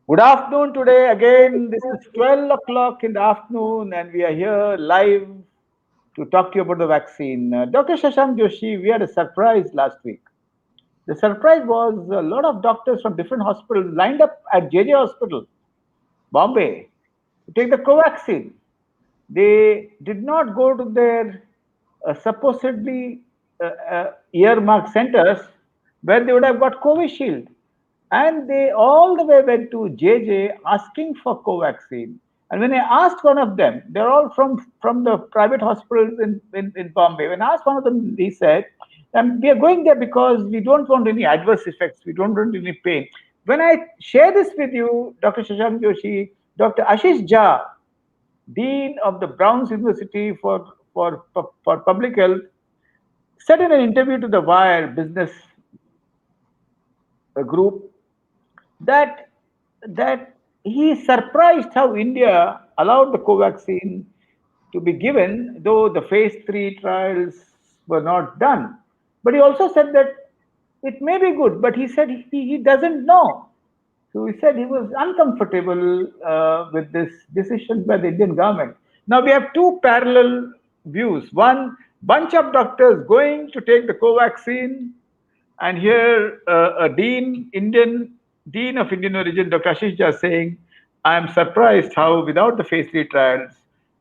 Good afternoon today. Again, this is 12 o'clock in the afternoon, and we are here live to talk to you about the vaccine. Dr. Shashank Joshi, we had a surprise last week. The surprise was a lot of doctors from different hospitals lined up at JJ Hospital, Bombay, to take the Covaxin. They did not go to their supposedly earmarked centers where they would have got Covishield. And they all the way went to JJ asking for Covaxin. And when I asked one of them, they're all from the private hospitals in Bombay. When I asked one of them, he said, we are going there because we don't want any adverse effects. We don't want any pain. When I share this with you, Dr. Shashank Joshi, Dr. Ashish Jha, Dean of the Browns University for Public Health, said in an interview to the Wire Business group that that he is surprised how India allowed the Covaxin to be given, though the phase three trials were not done. But he also said that it may be good, but he said he doesn't know. So he said he was uncomfortable with this decision by the Indian government. Now we have two parallel views. One, bunch of doctors going to take the Covaxin, and here a dean of Indian origin, Dr. Ashish Jha, saying, "I am surprised how without the phase three trials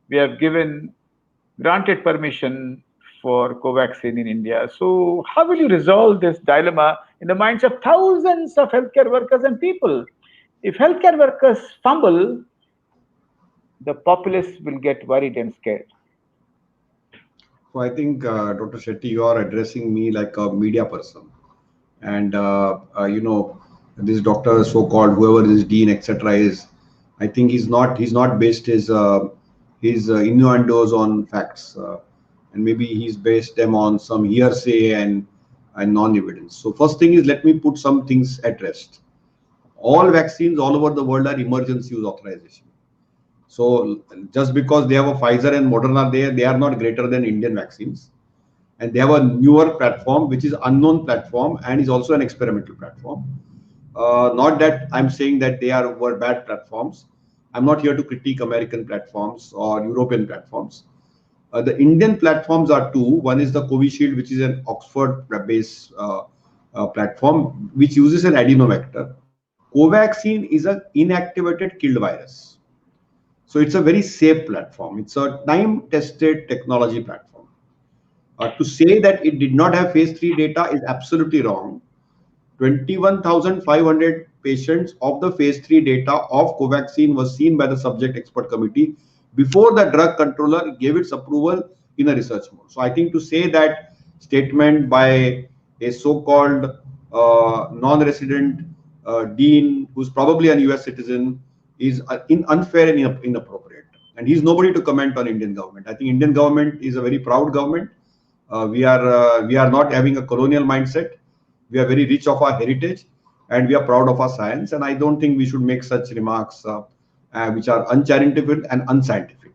we have granted permission for Covaxin in India." So, how will you resolve this dilemma in the minds of thousands of healthcare workers and people? If healthcare workers fumble, the populace will get worried and scared. So I think, Dr. Shetty, you are addressing me like a media person, and this doctor, so-called whoever this dean, etc., is. I think he's not based his innuendos on facts, and maybe he's based them on some hearsay and non-evidence. So first thing is, let me put some things at rest. All vaccines all over the world are emergency use authorization. So just because they have a Pfizer and Moderna there, they are not greater than Indian vaccines. And they have a newer platform, which is unknown platform and is also an experimental platform. Not that I'm saying that were bad platforms. I'm not here to critique American platforms or European platforms. The Indian platforms are two. One is the Covishield, which is an Oxford-based platform, which uses an adenovector. Covaxin is an inactivated killed virus. So it's a very safe platform. It's a time-tested technology platform. To say that it did not have phase 3 data is absolutely wrong. 21,500 patients of the phase 3 data of Covaxin was seen by the subject expert committee before the drug controller gave its approval in a research mode. So I think to say that statement by a so-called non-resident dean who's probably an US citizen is unfair and inappropriate. And he's nobody to comment on Indian government. I think Indian government is a very proud government. We are not having a colonial mindset. We are very rich of our heritage, and we are proud of our science. And I don't think we should make such remarks which are uncharitable and unscientific.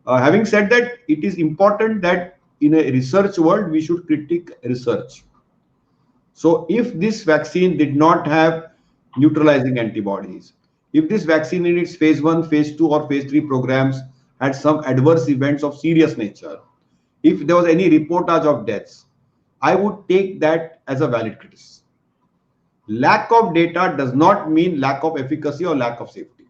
Having said that, it is important that in a research world we should critique research. So if this vaccine did not have neutralizing antibodies, if this vaccine in its phase 1, phase 2 or phase 3 programs had some adverse events of serious nature, if there was any reportage of deaths, I would take that as a valid criticism. Lack of data does not mean lack of efficacy or lack of safety,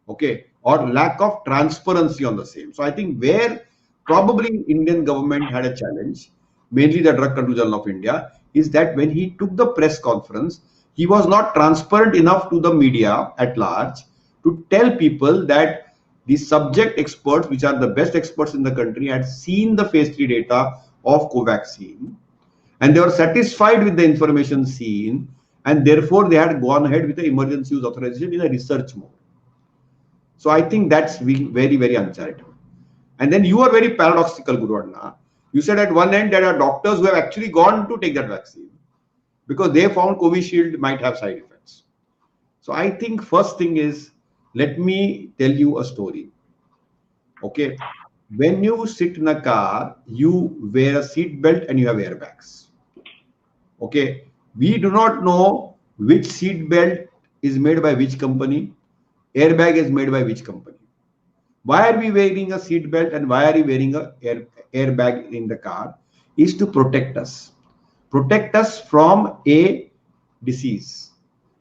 okay, or lack of transparency on the same. So I think where probably Indian government had a challenge, mainly the Drug Control Journal of India, is that when he took the press conference, he was not transparent enough to the media at large to tell people that the subject experts, which are the best experts in the country, had seen the phase 3 data of Covaxin and they were satisfied with the information seen, and therefore they had gone ahead with the emergency use authorization in a research mode. So I think that's very, very uncharitable. And then you are very paradoxical, Guru Anna. You said at one end there are doctors who have actually gone to take that vaccine because they found Covishield might have side effects. So I think first thing is, let me tell you a story. Okay. When you sit in a car, you wear a seat belt and you have airbags. Okay. We do not know which seat belt is made by which company? Airbag is made by which company? Why are we wearing a seat belt and why are we wearing a airbag in the car? Is to protect us from a disease,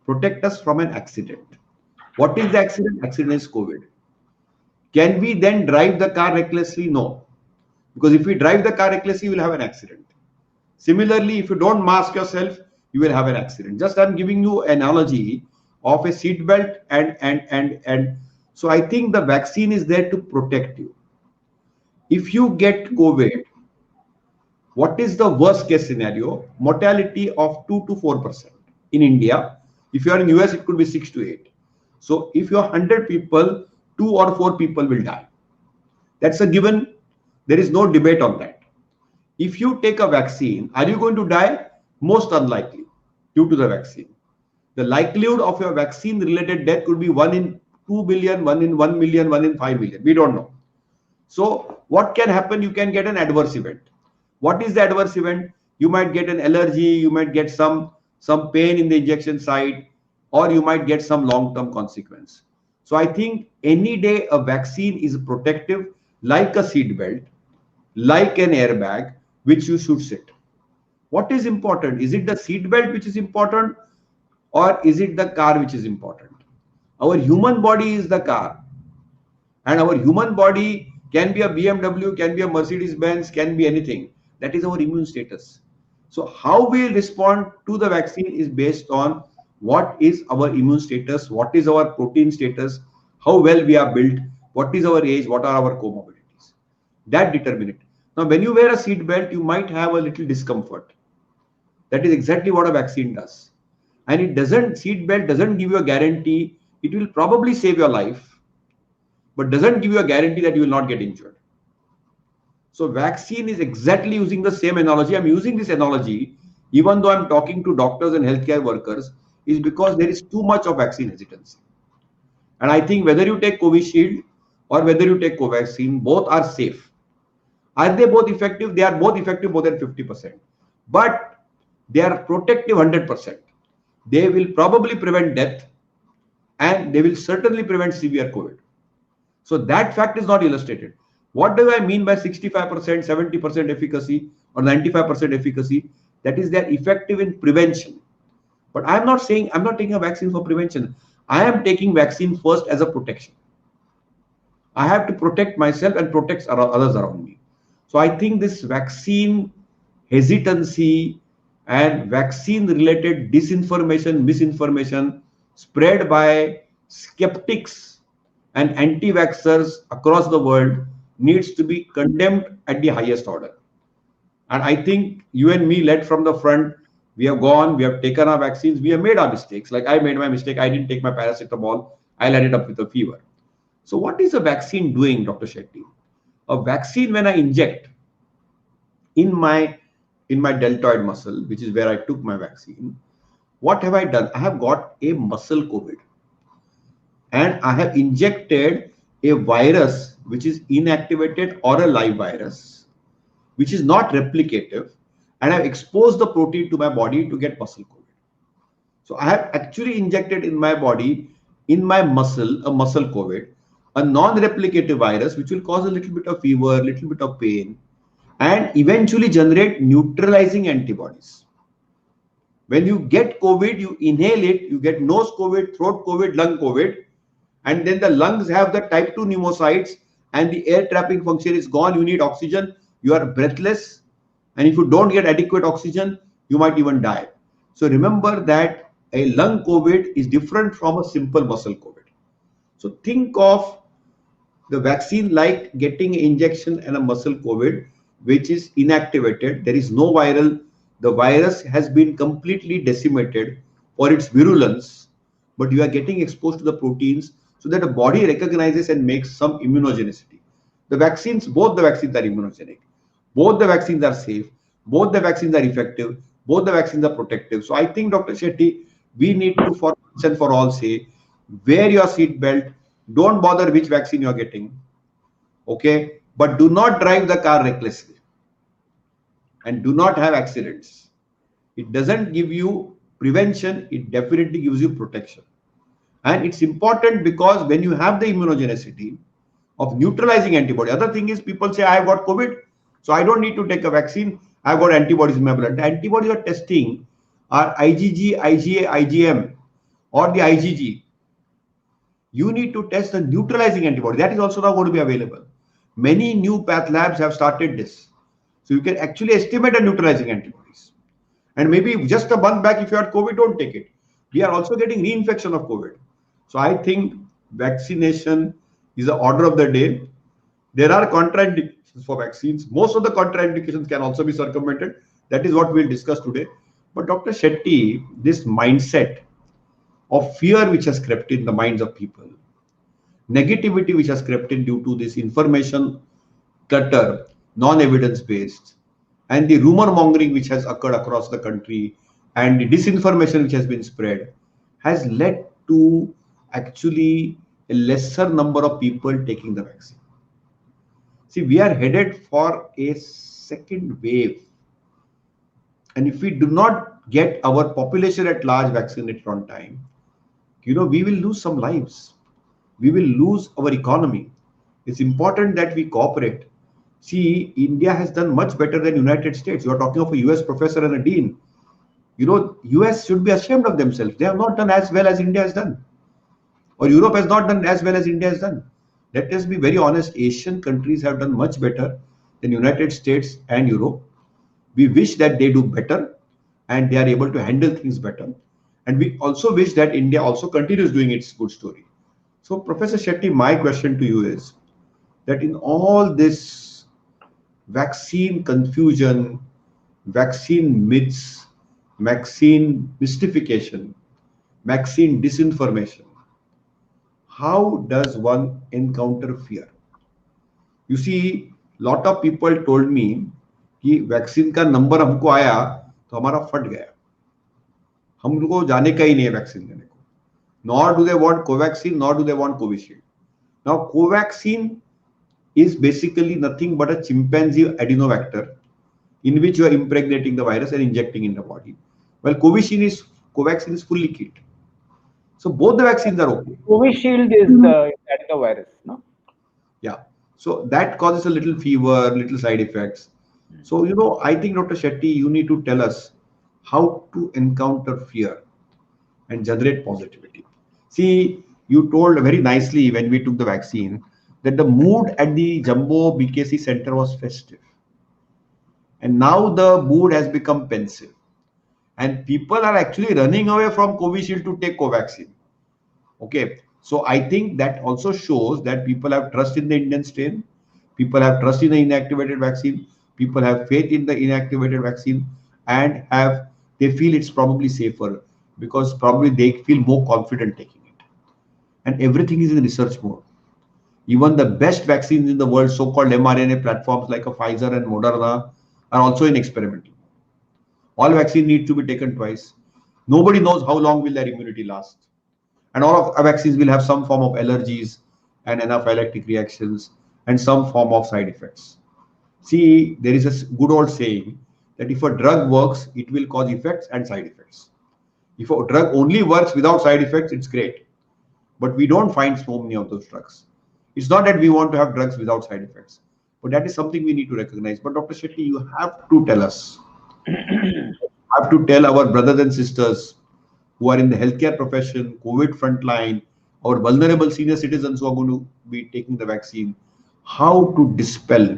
protect us from an accident. What is the accident? Accident is COVID. Can we then drive the car recklessly? No, because if we drive the car recklessly, you will have an accident. Similarly, if you don't mask yourself, you will have an accident. Just I'm giving you an analogy of a seat belt and so I think the vaccine is there to protect you. If you get COVID, what is the worst case scenario? Mortality of 2 to 4%. In India, if you are in US, it could be 6 to 8. So if you are 100 people, 2 or 4 people will die. That's a given. There is no debate on that. If you take a vaccine, are you going to die? Most unlikely due to the vaccine. The likelihood of your vaccine related death could be 1 in 2 billion, 1 in 1 million, 1 in 5 million. We don't know. So what can happen? You can get an adverse event. What is the adverse event? You might get an allergy, you might get some pain in the injection site, or you might get some long-term consequence. So I think any day a vaccine is protective, like a seat belt, like an airbag, which you should sit. What is important? Is it the seat belt which is important, or is it the car which is important? Our human body is the car, and our human body can be a BMW, can be a Mercedes Benz, can be anything. That is our immune status. So how we respond to the vaccine is based on what is our immune status, what is our protein status, how well we are built, what is our age, what are our comorbidities. That determine it. Now, when you wear a seat belt, you might have a little discomfort. That is exactly what a vaccine does. And it doesn't, seat belt doesn't give you a guarantee. It will probably save your life, but doesn't give you a guarantee that you will not get injured. So vaccine is exactly using the same analogy. I'm using this analogy, even though I'm talking to doctors and healthcare workers, is because there is too much of vaccine hesitancy. And I think whether you take Covishield or whether you take Covaxin, both are safe. Are they both effective? They are both effective more than 50%. But they are protective 100%. They will probably prevent death and they will certainly prevent severe COVID. So that fact is not illustrated. What do I mean by 65%, 70% efficacy or 95% efficacy? That is, they're effective in prevention. But I'm not saying I'm not taking a vaccine for prevention. I am taking vaccine first as a protection. I have to protect myself and protect others around me. So I think this vaccine hesitancy and vaccine related disinformation, misinformation spread by skeptics and anti-vaxxers across the world needs to be condemned at the highest order. And I think you and me led from the front. We have gone, we have taken our vaccines, we have made our mistakes. Like I made my mistake, I didn't take my paracetamol, I ended up with a fever. So what is a vaccine doing, Dr. Shetty? A vaccine, when I inject in my deltoid muscle, which is where I took my vaccine, what have I done? I have got a muscle COVID. And I have injected a virus which is inactivated or a live virus, which is not replicative, and I've exposed the protein to my body to get muscle COVID. So I have actually injected in my body, in my muscle, a muscle COVID, a non-replicative virus, which will cause a little bit of fever, a little bit of pain, and eventually generate neutralizing antibodies. When you get COVID, you inhale it, you get nose COVID, throat COVID, lung COVID, and then the lungs have the type 2 pneumocytes and the air trapping function is gone. You need oxygen, you are breathless, and if you don't get adequate oxygen, you might even die. So remember that a lung COVID is different from a simple muscle COVID. So think of the vaccine like getting an injection and a muscle COVID, which is inactivated. There is no viral. The virus has been completely decimated for its virulence, but you are getting exposed to the proteins so that the body recognizes and makes some immunogenicity. The vaccines, both the vaccines are immunogenic. Both the vaccines are safe. Both the vaccines are effective. Both the vaccines are protective. So I think, Dr. Shetty, we need to for once and for all say, wear your seat belt. Don't bother which vaccine you're getting. Okay? But do not drive the car recklessly. And do not have accidents. It doesn't give you prevention. It definitely gives you protection. And it's important because when you have the immunogenicity of neutralizing antibody, other thing is people say, I have got COVID, so I don't need to take a vaccine. I've got antibodies in my blood. The antibodies are testing are IgG, IgA, IgM, or the IgG. You need to test the neutralizing antibody. That is also now going to be available. Many new path labs have started this. So you can actually estimate the neutralizing antibodies. And maybe just a month back, if you had COVID, don't take it. We are also getting reinfection of COVID. So I think vaccination is the order of the day. There are contraindications for vaccines. Most of the contraindications can also be circumvented. That is what we'll discuss today. But Dr. Shetty, this mindset of fear which has crept in the minds of people, negativity which has crept in due to this information clutter, non-evidence based, and the rumor mongering which has occurred across the country, and the disinformation which has been spread, has led to actually a lesser number of people taking the vaccine. See, we are headed for a second wave, and if we do not get our population at large vaccinated on time, we will lose some lives. We will lose our economy. It's important that we cooperate. See, India has done much better than United States. You are talking of a US professor and a dean. US should be ashamed of themselves. They have not done as well as India has done. Or Europe has not done as well as India has done. Let us be very honest. Asian countries have done much better than United States and Europe. We wish that they do better and they are able to handle things better. And we also wish that India also continues doing its good story. So, Professor Shetty, my question to you is that in all this vaccine confusion, vaccine myths, vaccine mystification, vaccine disinformation, how does one encounter fear? You see, lot of people told me कि vaccine का number हमको आया तो हमारा फट गया, हमको जाने का ही नहीं है वैक्सीन लेने को. Nor do they want Covaxin, nor do they want Covishield. Now, Covaxin is basically nothing but a chimpanzee adenovector in which you are impregnating the virus and injecting in the body. Well, Covaxin is fully killed. So both the vaccines are okay. Covishield is the adenovirus, no? Yeah. So that causes a little fever, little side effects. So, I think Dr. Shetty, you need to tell us how to encounter fear and generate positivity. See, you told very nicely when we took the vaccine that the mood at the Jumbo BKC center was festive. And now the mood has become pensive. And people are actually running away from Covishield to take Covaxin. Okay. So I think that also shows that people have trust in the Indian strain. People have trust in the inactivated vaccine. People have faith in the inactivated vaccine and they feel it's probably safer because probably they feel more confident taking it. And everything is in research mode. Even the best vaccines in the world, so-called mRNA platforms like a Pfizer and Moderna, are also in experimental. All vaccines need to be taken twice. Nobody knows how long will their immunity last. And all of our vaccines will have some form of allergies and anaphylactic reactions and some form of side effects. See, there is a good old saying that if a drug works, it will cause effects and side effects. If a drug only works without side effects, it's great. But we don't find so many of those drugs. It's not that we want to have drugs without side effects, but that is something we need to recognize. But Dr. Shetty, you have to tell us, have to tell our brothers and sisters who are in the healthcare profession, COVID frontline, or vulnerable senior citizens who are going to be taking the vaccine, how to dispel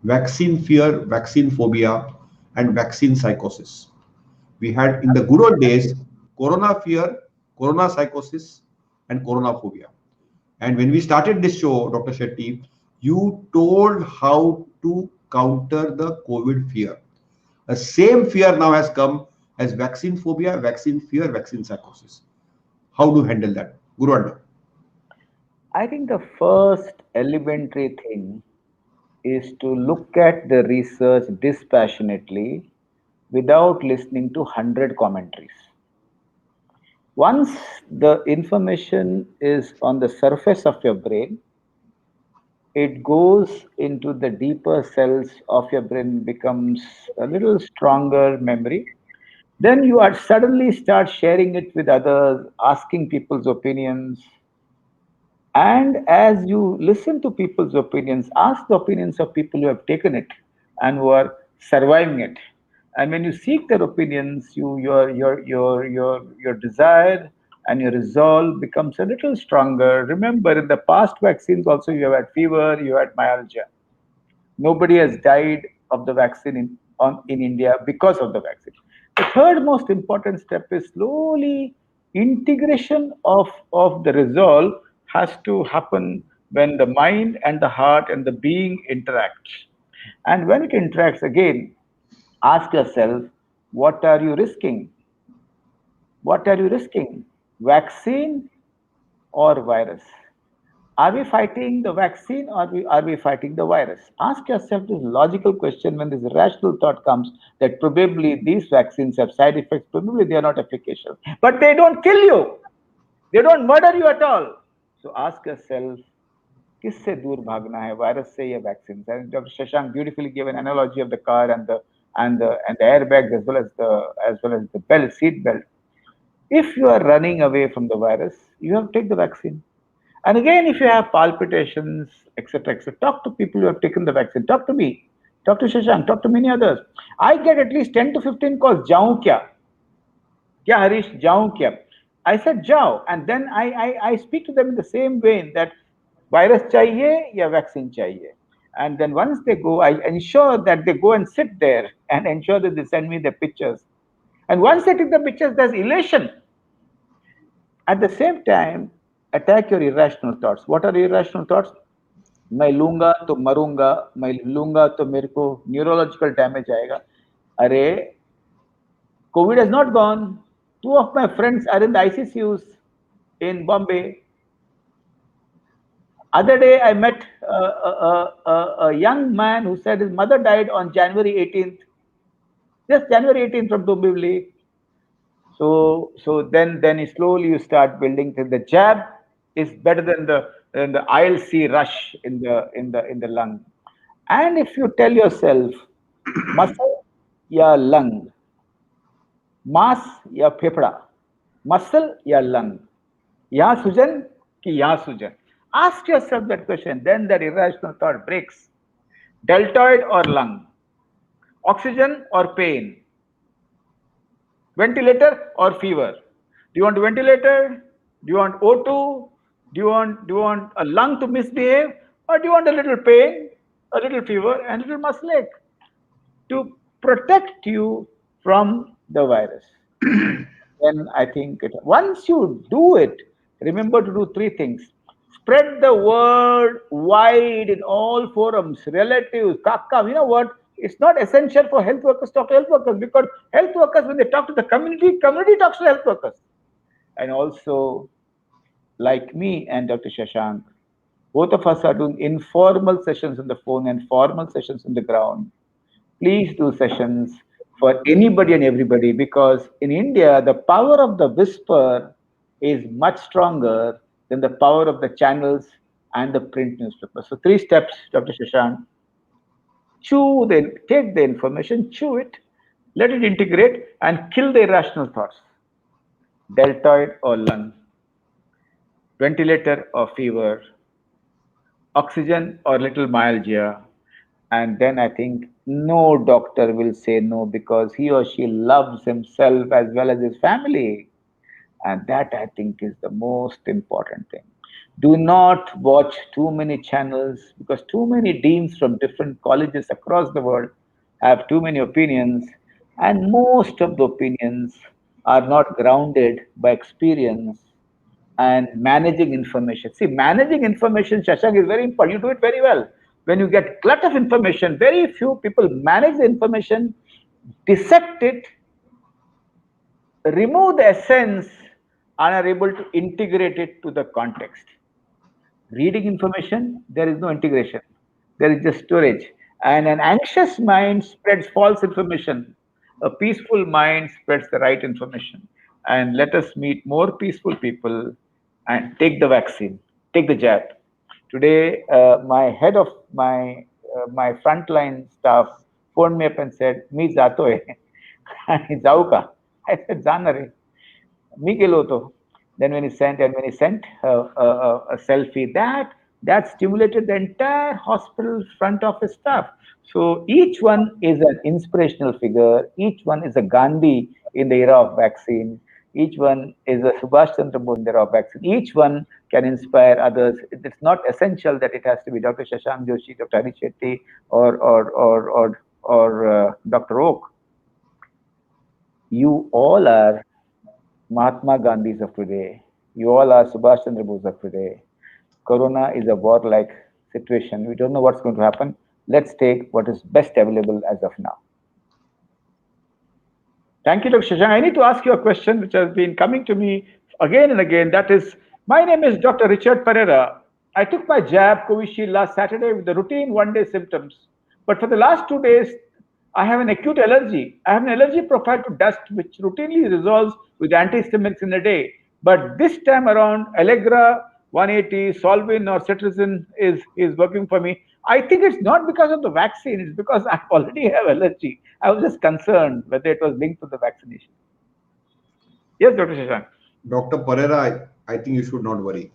vaccine fear, vaccine phobia, and vaccine psychosis. We had in the good old days corona fear, corona psychosis, and corona phobia. And when we started this show, Dr. Shetty, you told how to counter the COVID fear. The same fear now has come as vaccine phobia, vaccine fear, vaccine psychosis. How do you handle that? Guru Anda. I think the first elementary thing is to look at the research dispassionately without listening to 100 commentaries. Once the information is on the surface of your brain, it goes into the deeper cells of your brain, becomes a little stronger memory, Then you are suddenly start sharing it with others, asking people's opinions. And as you listen to people's opinions, ask the opinions of people who have taken it and who are surviving it. And when you seek their opinions, your desire and your resolve becomes a little stronger. Remember, in the past vaccines also you have had fever, you had myalgia. Nobody has died of the vaccine in India because of the vaccine. The third most important step is slowly integration of the resolve has to happen when the mind and the heart and the being interact. And when it interacts again, ask yourself, what are you risking? What are you risking? Vaccine or virus? Are we fighting the vaccine or are we fighting the virus? Ask yourself this logical question when this rational thought comes that probably these vaccines have side effects, probably they are not efficacious. But they don't kill you, they don't murder you at all. So ask yourself, किससे दूर भागना है virus से या vaccine से? And Dr. Shashank beautifully gave an analogy of the car and the airbags as well as the belt, seat belt. If you are running away from the virus, you have to take the vaccine. And again, if you have palpitations, etc., etc., talk to people who have taken the vaccine. Talk to me, talk to Shashank, talk to many others. I get at least 10 to 15 calls. Jaun kya? Kya Harish? Jaun kya? I said jao, and then I speak to them in the same vein that virus chahiye ya vaccine chahiye. And then once they go, I ensure that they go and sit there and ensure that they send me the pictures. And once they take the pictures, there's elation. At the same time, attack your irrational thoughts. What are irrational thoughts? मैं लूंगा तो मरूंगा, मैं लूंगा तो मेरे को neurological damage आएगा. अरे, COVID has not gone. Two of my friends are in the ICCUs in Bombay. Other day, I met a young man who said his mother died on January 18th, just January 18th from Dombivli. So then slowly you start building. The jab is better than the ILC rush in the lung. And if you tell yourself muscle या lung, mass या फेफड़ा, muscle या lung, यहाँ सूजन कि यहाँ सूजन. Ask yourself that question. Then that irrational thought breaks. Deltoid or lung, oxygen or pain, ventilator or fever? Do you want a ventilator? Do you want O2? Do you want a lung to misbehave? Or do you want a little pain, a little fever, and a little muscle ache to protect you from the virus? Then I think once you do it, remember to do three things. Spread the word wide in all forums, relatives, kaka. You know what? It's not essential for health workers to talk to health workers because health workers, when they talk to the community, community talks to health workers. And also, like me and Dr. Shashank, both of us are doing informal sessions on the phone and formal sessions on the ground. Please do sessions for anybody and everybody because in India, the power of the whisper is much stronger than the power of the channels and the print newspaper. So, three steps, Dr. Shashank. Take the information, chew it, let it integrate, and kill the irrational thoughts. Deltoid or lung, ventilator or fever, oxygen or little myalgia. And then I think no doctor will say no because he or she loves himself as well as his family. And that I think is the most important thing. Do not watch too many channels because too many deans from different colleges across the world have too many opinions, and most of the opinions are not grounded by experience and managing information. See, managing information, Shashank, is very important. You do it very well. When you get glut of information, very few people manage the information, dissect it, remove the essence, and are able to integrate it to the context. Reading information, there is no integration. There is just storage. And an anxious mind spreads false information. A peaceful mind spreads the right information. And let us meet more peaceful people and take the vaccine, take the jab. Today, my head of my frontline staff phoned me up and said, "मी जातोय." आणि जाऊ का? I said, Zanare, Migueloto. Then when he sent a selfie, that stimulated the entire hospital front office staff. So each one is an inspirational figure. Each one is a Gandhi in the era of vaccine. Each one is a Subhash Chandra Bose in the era of vaccine. Each one can inspire others. It's not essential that it has to be Dr. Shashank Joshi, Dr. Hari Shetty, or Dr. Oak. You all are Mahatma Gandhis of today. You all are Subhash Chandra Bose of today. Corona is a war-like situation. We don't know what's going to happen. Let's take what is best available as of now. Thank you, Dr. Shashank. I need to ask you a question which has been coming to me again and again. That is, my name is Dr. Richard Pereira. I took my jab, Covishield, last Saturday with the routine one-day symptoms. But for the last 2 days, I have an acute allergy. I have an allergy profile to dust, which routinely resolves with antihistamines in a day. But this time around, Allegra 180, Solvin, or Cetirizine is working for me. I think it's not because of the vaccine, it's because I already have allergy. I was just concerned whether it was linked to the vaccination. Yes, Dr. Shashank. Dr. Pereira, I think you should not worry.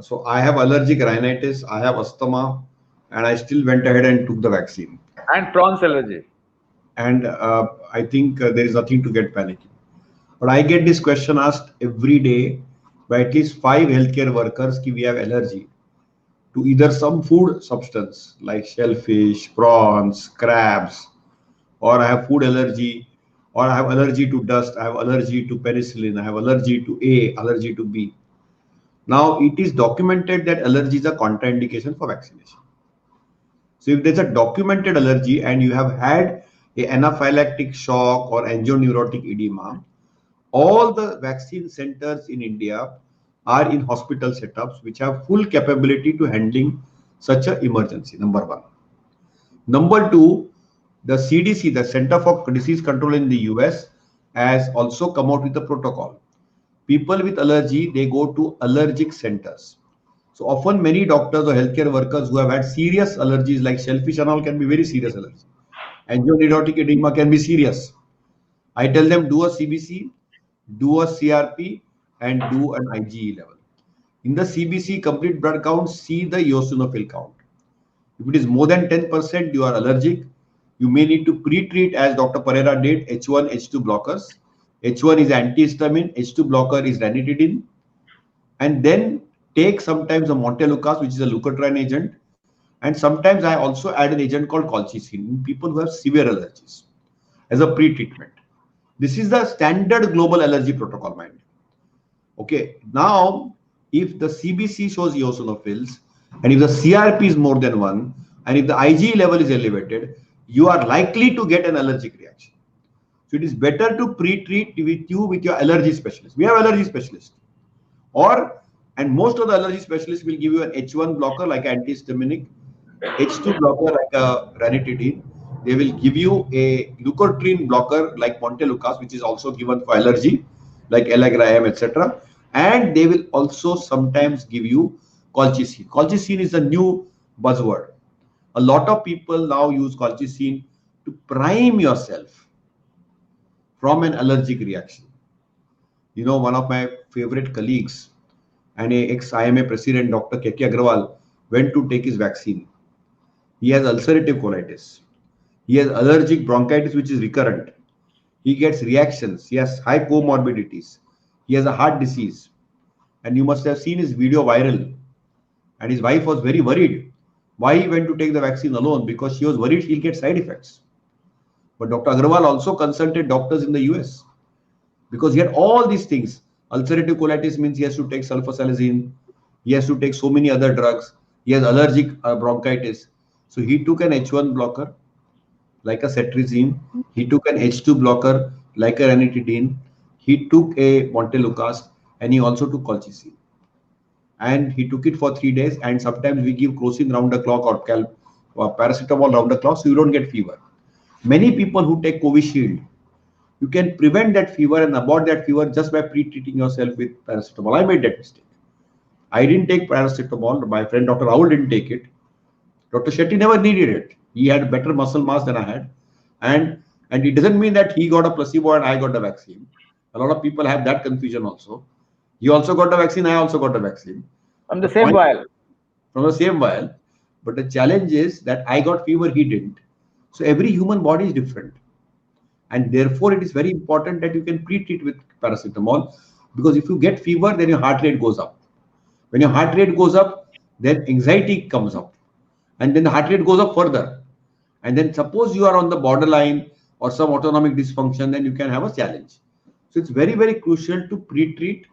So I have allergic rhinitis, I have asthma, and I still went ahead and took the vaccine. And prawns allergy. And I think there is nothing to get panicky. But I get this question asked every day by at least 5 healthcare workers कि we have allergy to either some food substance like shellfish, prawns, crabs, or I have food allergy, or I have allergy to dust, I have allergy to penicillin, I have allergy to A, allergy to B. Now it is documented that allergy is a contraindication for vaccination. So if there's a documented allergy and you have had a anaphylactic shock or angioneurotic edema, all the vaccine centers in India are in hospital setups which have full capability to handling such an emergency, number one. Number two, the CDC, the Center for Disease Control in the US, has also come out with a protocol. People with allergy, they go to allergic centers. So often many doctors or healthcare workers who have had serious allergies like shellfish and all can be very serious allergy. Angioneurotic edema can be serious. I tell them do a CBC, do a CRP, and do an IgE level. In the CBC complete blood count, see the eosinophil count. If it is more than 10%, you are allergic. You may need to pre-treat as Dr. Pereira did H1, H2 blockers. H1 is antihistamine, H2 blocker is ranitidine. And then take sometimes a Montelukast, which is a leukotriene agent. And sometimes I also add an agent called colchicine in people who have severe allergies as a pre-treatment. This is the standard global allergy protocol, mind. Okay, now if the CBC shows eosinophils and if the CRP is more than 1 and if the IgE level is elevated, you are likely to get an allergic reaction. So it is better to pre-treat with your allergy specialist. We have allergy specialists. And most of the allergy specialists will give you an H1 blocker like antihistaminic, H2 blocker like a ranitidine. They will give you a leukotriene blocker like Montelukast, which is also given for allergy, like Allegra M, etc. And they will also sometimes give you colchicine. Colchicine is a new buzzword. A lot of people now use colchicine to prime yourself from an allergic reaction. You know, one of my favorite colleagues and a ex-IMA president, Dr. K.K. Agrawal, went to take his vaccine. He has ulcerative colitis. He has allergic bronchitis, which is recurrent. He gets reactions. He has high comorbidities. He has a heart disease. And you must have seen his video viral. And his wife was very worried. Why he went to take the vaccine alone? Because she was worried he'll get side effects. But Dr. Agrawal also consulted doctors in the US because he had all these things. Ulcerative colitis means he has to take sulfasalazine. He has to take so many other drugs. He has allergic bronchitis. So he took an H1 blocker like a cetirizine. He took an H2 blocker like a ranitidine. He took a Montelukast and he also took colchicine. And he took it for 3 days. And sometimes we give crocin round the clock or paracetamol round the clock so you don't get fever. Many people who take Covishield, you can prevent that fever and abort that fever just by pre-treating yourself with paracetamol. I made that mistake. I didn't take paracetamol. My friend Dr. Rahul didn't take it. Dr. Shetty never needed it. He had better muscle mass than I had. And And it doesn't mean that he got a placebo and I got the vaccine. A lot of people have that confusion also. He also got the vaccine, I also got the vaccine. From the The same point vial. from the same vial, but the challenge is that I got fever, he didn't. So every human body is different, and therefore it is very important that you can pre-treat with paracetamol, because if you get fever, then your heart rate goes up. When your heart rate goes up, then anxiety comes up, and then the heart rate goes up further. And then suppose you are on the borderline or some autonomic dysfunction, then you can have a challenge. So it's very, very crucial to pre-treat,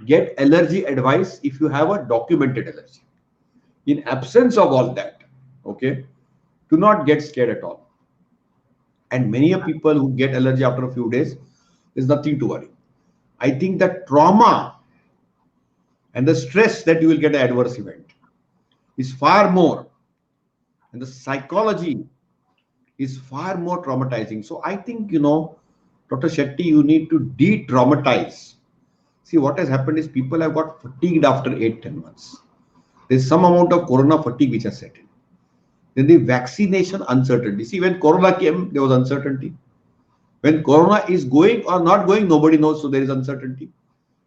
get allergy advice if you have a documented allergy. In absence of all that, okay, do not get scared at all. And many of people who get allergy after a few days, there's nothing to worry. I think the trauma and the stress that you will get an adverse event is far more, and the psychology is far more traumatizing. So I think, Dr. Shetty, you need to de-traumatize. See, what has happened is people have got fatigued after 8-10 months. There's some amount of corona fatigue which has set in. Then the vaccination uncertainty. See, when corona came, there was uncertainty. When corona is going or not going, nobody knows, so there is uncertainty.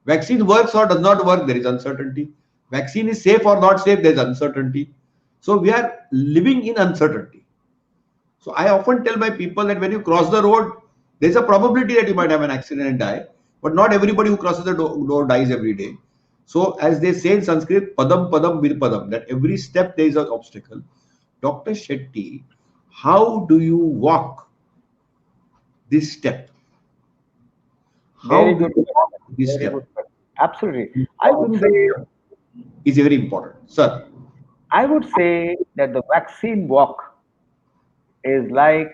Vaccine works or does not work, there is uncertainty. Vaccine is safe or not safe, there is uncertainty. So we are living in uncertainty. So I often tell my people that when you cross the road, there's a probability that you might have an accident and die, but not everybody who crosses the door dies every day. So as they say in Sanskrit, padam padam vir padam, that every step there is an obstacle. Dr. Shetty, how do you walk this step? Very How do good you walk question. this Very good step? question. Absolutely. I would say Is very important. Sir, I would say that the vaccine walk is like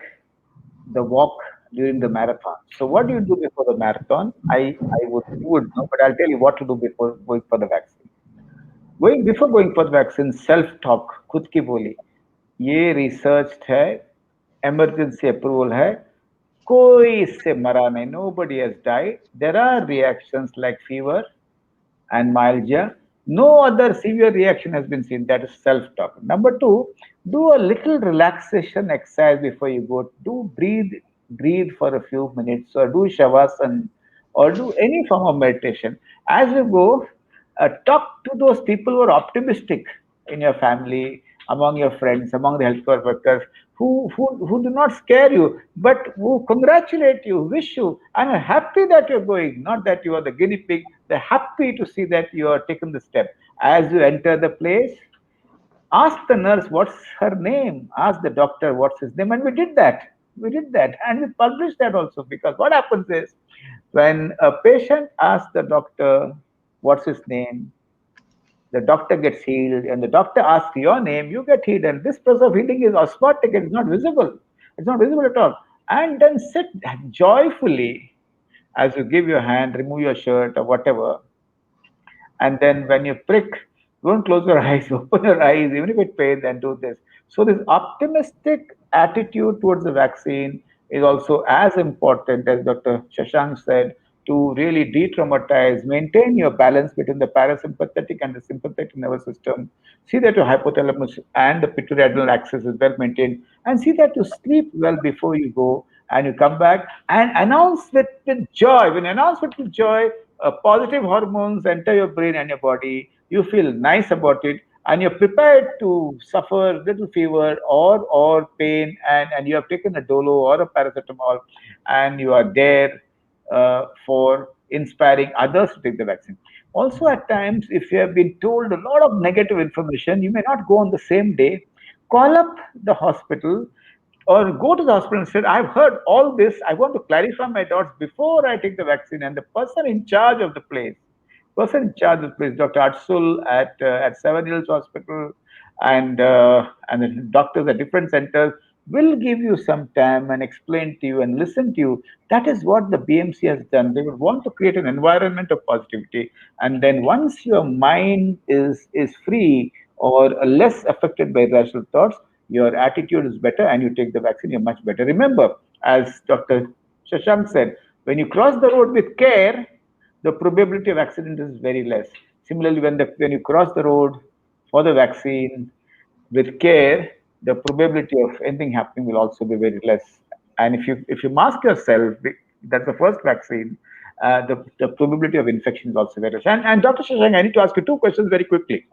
the walk during the marathon. So what do you do before the marathon? I would you would know, but I'll tell you what to do before going for the vaccine. Before going for the vaccine, self-talk, खुद की बोली, ये researched है, emergency approval है, कोई इससे मरा नहीं, nobody has died. There are reactions like fever and myalgia. No other severe reaction has been seen. That is self-talk. Number two, do a little relaxation exercise before you go. Do breathe for a few minutes, or do shavasana, or do any form of meditation. As you go, talk to those people who are optimistic in your family, among your friends, among the healthcare workers, who do not scare you, but who congratulate you, wish you, and are happy that you're going, not that you are the guinea pig. They're happy to see that you are taken the step. As you enter the place, ask the nurse what's her name, ask the doctor what's his name, and we did that and we published that also, because what happens is when a patient asks the doctor what's his name, the doctor gets healed, and the doctor asks your name, you get healed, and this process of healing is osmotic, it's not visible. It's not visible at all. And then sit joyfully as you give your hand, remove your shirt or whatever, and then when you prick, don't close your eyes, open your eyes, even if it pains, and do this. So this optimistic attitude towards the vaccine is also as important, as Dr. Shashank said, to really de-traumatize, maintain your balance between the parasympathetic and the sympathetic nervous system. See that your hypothalamus and the pituitary adrenal axis is well maintained, and see that you sleep well before you go, and you come back and announce with joy. When you announce with joy, positive hormones enter your brain and your body. You feel nice about it, and you're prepared to suffer little fever or pain, and you have taken a dolo or a paracetamol, and you are there for inspiring others to take the vaccine. Also, at times, if you have been told a lot of negative information, you may not go on the same day. Call up the hospital or go to the hospital and say, I've heard all this. I want to clarify my doubts before I take the vaccine. And the person in charge of the place, Dr. Atsul at Seven Hills Hospital, and the doctors at different centers will give you some time and explain to you and listen to you. That is what the BMC has done. They would want to create an environment of positivity, and then once your mind is free or less affected by irrational thoughts, your attitude is better, and you take the vaccine, you're much better. Remember, as Dr. Shashank said, when you cross the road with care, the probability of accident is very less. Similarly, when you cross the road for the vaccine with care, the probability of anything happening will also be very less. And if you mask yourself, that's the first vaccine. The probability of infection is also very less. And Dr. Shashank, I need to ask you two questions very quickly.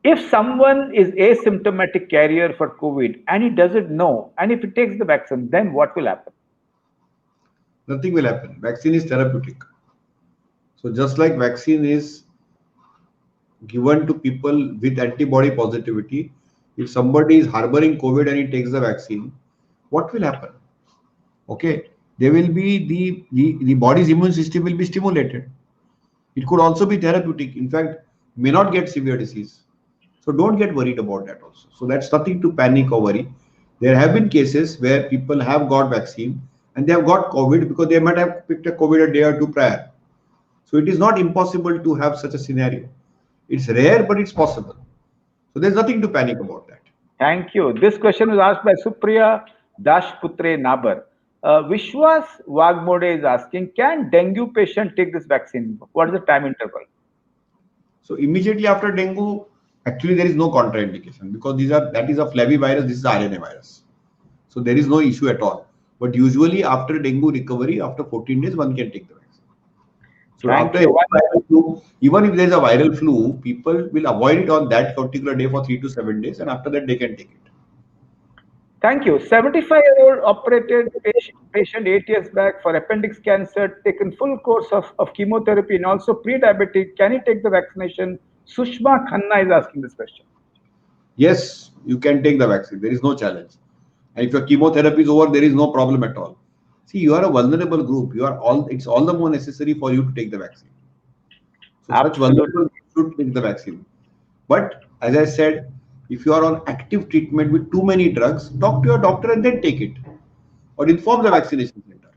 If someone is asymptomatic carrier for COVID and he doesn't know, and if he takes the vaccine, then what will happen? Nothing will happen. Vaccine is therapeutic. So just like vaccine is given to people with antibody positivity, if somebody is harboring COVID and he takes the vaccine, what will happen? Okay, there will be the body's immune system will be stimulated. It could also be therapeutic. In fact, may not get severe disease. So don't get worried about that also. So that's nothing to panic or worry. There have been cases where people have got vaccine and they have got COVID because they might have picked a COVID a day or two prior. So it is not impossible to have such a scenario. It's rare, but it's possible. So there's nothing to panic about that. Thank you. This question was asked by Supriya Dashputre Nabar. Vishwas Wagmode is asking, can dengue patient take this vaccine? What is the time interval? So immediately after dengue, actually there is no contraindication because that is a flavivirus, this is RNA virus. So there is no issue at all. But usually after dengue recovery, after 14 days, one can take the vaccine. So Thank after you. viral flu, even if there is a viral flu, people will avoid it on that particular day for 3 to 7 days, and after that they can take it. Thank you. 75-year-old operated patient 8 years back for appendix cancer, taken full course of chemotherapy and also pre-diabetic. Can he take the vaccination? Sushma Khanna is asking this question. Yes, you can take the vaccine. There is no challenge. And if your chemotherapy is over, there is no problem at all. See, you are a vulnerable group. It's all the more necessary for you to take the vaccine. So such Absolutely. vulnerable should take the vaccine. But as I said, if you are on active treatment with too many drugs, talk to your doctor and then take it. Or inform the vaccination center.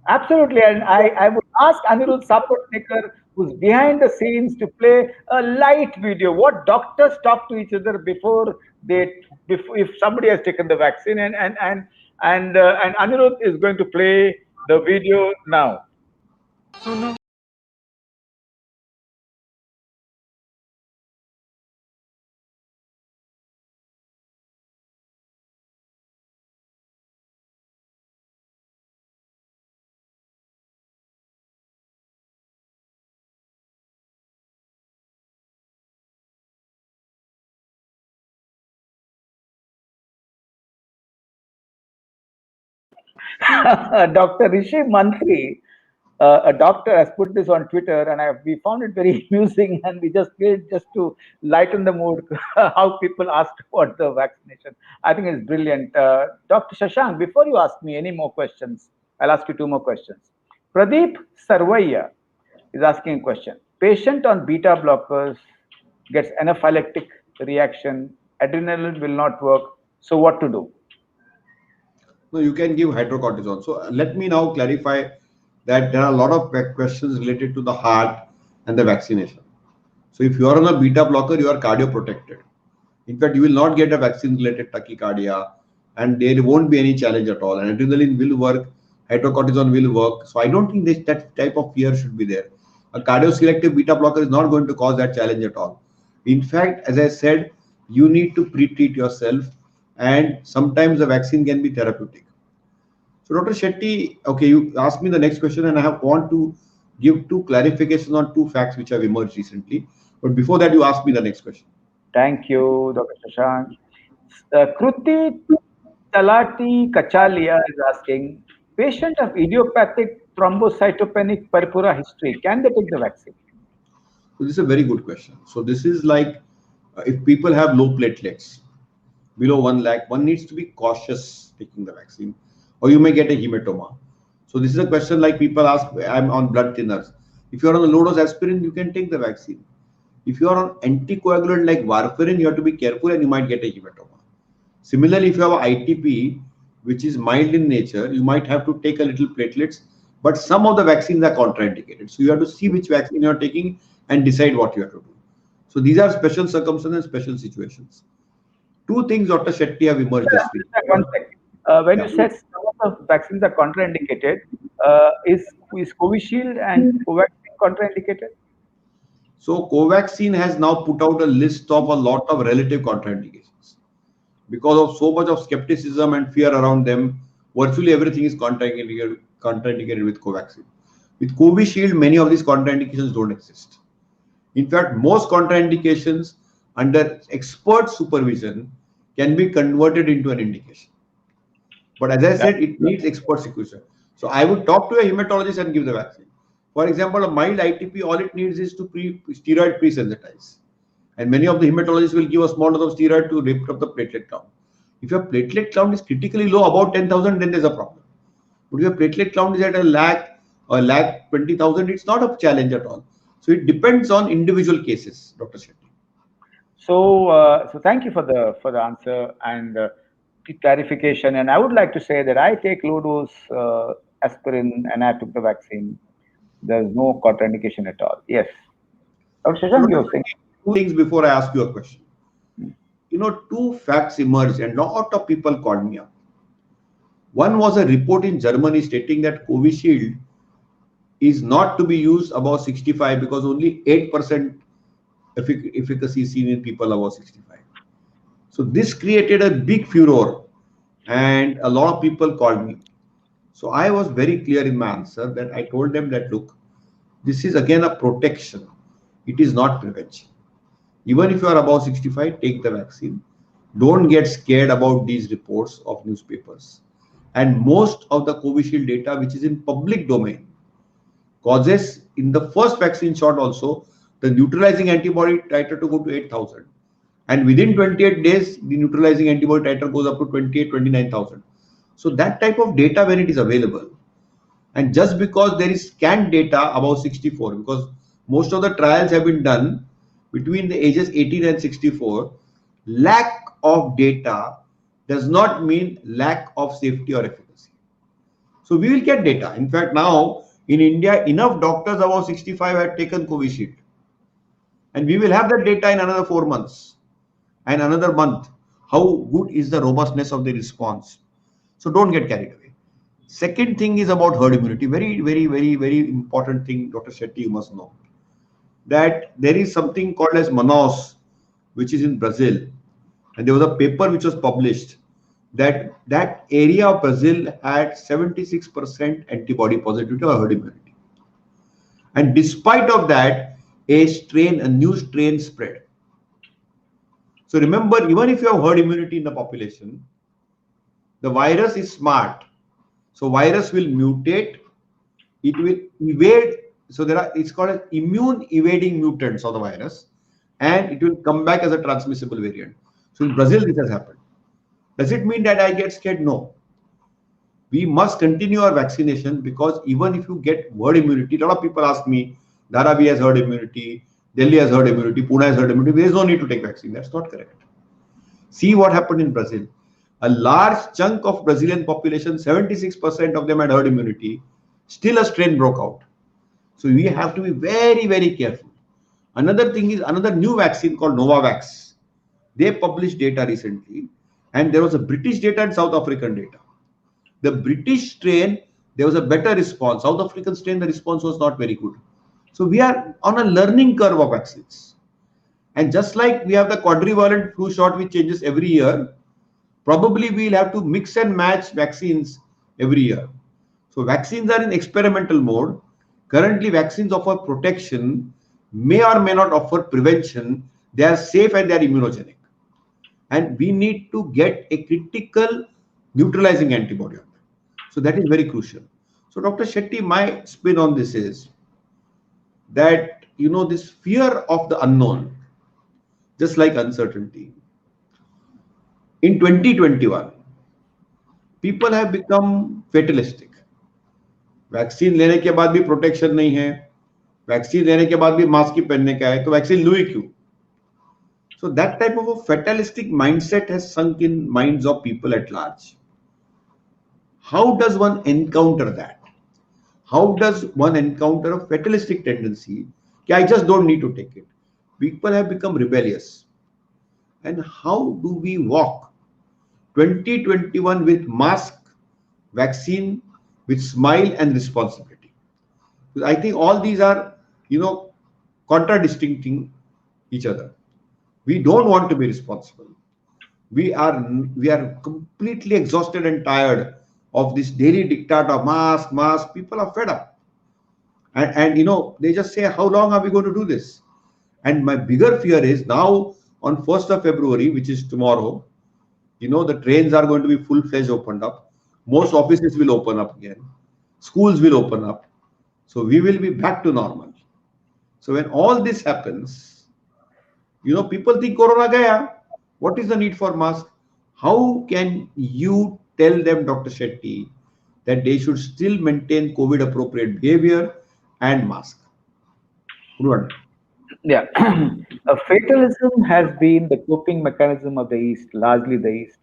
Absolutely. And I would ask Anirudh Sapotnikar, who's behind the scenes, to play a light video. What doctors talk to each other before if somebody has taken the vaccine, and Anirudh is going to play the video now. Dr. Rishi Mantri, a doctor, has put this on Twitter, and we found it very amusing, and we just played just to lighten the mood how people asked about the vaccination. I think it's brilliant. Dr. Shashank, before you ask me any more questions, I'll ask you two more questions. Pradeep Sarvaiya is asking a question. Patient on beta blockers gets anaphylactic reaction, adrenaline will not work. So what to do? No, you can give hydrocortisone. So let me now clarify that there are a lot of questions related to the heart and the vaccination. So if you are on a beta blocker, you are cardio protected. In fact, you will not get a vaccine-related tachycardia, and there won't be any challenge at all. And adrenaline will work, hydrocortisone will work. So I don't think that type of fear should be there. A cardio-selective beta blocker is not going to cause that challenge at all. In fact, as I said, you need to pre-treat yourself, and sometimes the vaccine can be therapeutic. So Dr. Shetty, okay, you asked me the next question, and I want to give two clarifications on two facts which have emerged recently. But before that, you asked me the next question. Thank you, Dr. Shashank. Kruti Talati Kachalia is asking, patient of idiopathic thrombocytopenic purpura history, can they take the vaccine? So this is a very good question. So this is like if people have low platelets, below 1 lakh, one needs to be cautious taking the vaccine, or you may get a hematoma. So this is a question like people ask, I'm on blood thinners. If you're on a low dose aspirin, you can take the vaccine. If you are on anticoagulant like warfarin, you have to be careful and you might get a hematoma. Similarly, if you have a ITP, which is mild in nature, you might have to take a little platelets, but some of the vaccines are contraindicated. So you have to see which vaccine you are taking and decide what you have to do. So these are special circumstances, special situations. Two things, Dr. Shetty, have emerged this week. One second. When you said some of the vaccines are contraindicated, is Covishield and Covaxin contraindicated? So Covaxin has now put out a list of a lot of relative contraindications. because of so much of skepticism and fear around them, virtually everything is contraindicated with Covaxin. With Covishield, many of these contraindications don't exist. In fact, most contraindications under expert supervision can be converted into an indication. But as I said, it needs expert supervision. So I would talk to a hematologist and give the vaccine. For example, a mild ITP, all it needs is to steroid pre-sensitize. And many of the hematologists will give a small dose of steroid to lift up the platelet count. If your platelet count is critically low, about 10,000, then there's a problem. But if your platelet count is at a lakh or lakh 20,000, it's not a challenge at all. So it depends on individual cases, Dr. Shetty. So thank you for the answer and the clarification. And I would like to say that I take low dose aspirin and I took the vaccine. There's no contraindication at all. Yes, Dr. So Shashank, you Dr. were saying. Shetty, two things before I ask you a question. Two facts emerged and lot of people called me up. One was a report in Germany stating that Covishield is not to be used above 65 because only 8% efficacy is seen in people above 65. So this created a big furor and a lot of people called me. So I was very clear in my answer that I told them that, look, this is again a protection. It is not prevention. Even if you are above 65, take the vaccine. Don't get scared about these reports of newspapers. And most of the Covishield data, which is in public domain, causes in the first vaccine shot also the neutralizing antibody titer to go to 8,000. And within 28 days, the neutralizing antibody titer goes up to 28, 29,000. So that type of data when it is available, and just because there is scant data above 64, because most of the trials have been done between the ages 18 and 64, lack of data does not mean lack of safety or efficacy. So we will get data. In fact, now in India, enough doctors above 65 have taken Covishield. And we will have that data in another 4 months and another month. How good is the robustness of the response? So don't get carried away. Second thing is about herd immunity. Very, very, very, very important thing, Dr. Shetty, you must know. That there is something called as Manaus, which is in Brazil. And there was a paper which was published that area of Brazil had 76% antibody positivity or herd immunity. And despite of that, a new strain spread. So remember, even if you have herd immunity in the population, the virus is smart. So virus will mutate, it will evade. So it's called as immune evading mutants of the virus, and it will come back as a transmissible variant. So in Brazil, this has happened. Does it mean that I get scared? No. We must continue our vaccination because even if you get herd immunity, a lot of people ask me, Dharavi has herd immunity, Delhi has herd immunity, Pune has herd immunity. There is no need to take vaccine. That's not correct. See what happened in Brazil. A large chunk of Brazilian population, 76% of them had herd immunity. Still a strain broke out. So we have to be very, very careful. Another thing is another new vaccine called Novavax. They published data recently, and there was a British data and South African data. The British strain, there was a better response. South African strain, the response was not very good. So we are on a learning curve of vaccines. And just like we have the quadrivalent flu shot which changes every year, probably we'll have to mix and match vaccines every year. So vaccines are in experimental mode. Currently, vaccines offer protection, may or may not offer prevention. They are safe and they are immunogenic. And we need to get a critical neutralizing antibody on them. So that is very crucial. So Dr. Shetty, my spin on this is that, this fear of the unknown, just like uncertainty. In 2021, people have become fatalistic. Vaccine लेने के बाद भी protection नहीं है, vaccine लेने के बाद भी मास्क ही पहनने का है, तो वैक्सीन लू ही क्यों? So that type of a fatalistic mindset has sunk in minds of people at large. How does one encounter that? How does one encounter a fatalistic tendency? I just don't need to take it. People have become rebellious. And how do we walk 2021 with mask, vaccine, with smile and responsibility? I think all these are, contradicting each other. We don't want to be responsible. We are completely exhausted and tired of this daily diktat of mask. People are fed up, and they just say, how long are we going to do this? And my bigger fear is now on 1st of February, which is tomorrow, the trains are going to be full-fledged opened up. Most offices will open up again. Schools will open up. So we will be back to normal. So when all this happens, people think Corona gaya. What is the need for mask? How can you tell them, Dr. Shetty, that they should still maintain COVID appropriate behavior and mask? Good. Yeah. Fatalism has been the coping mechanism of the East, largely the East.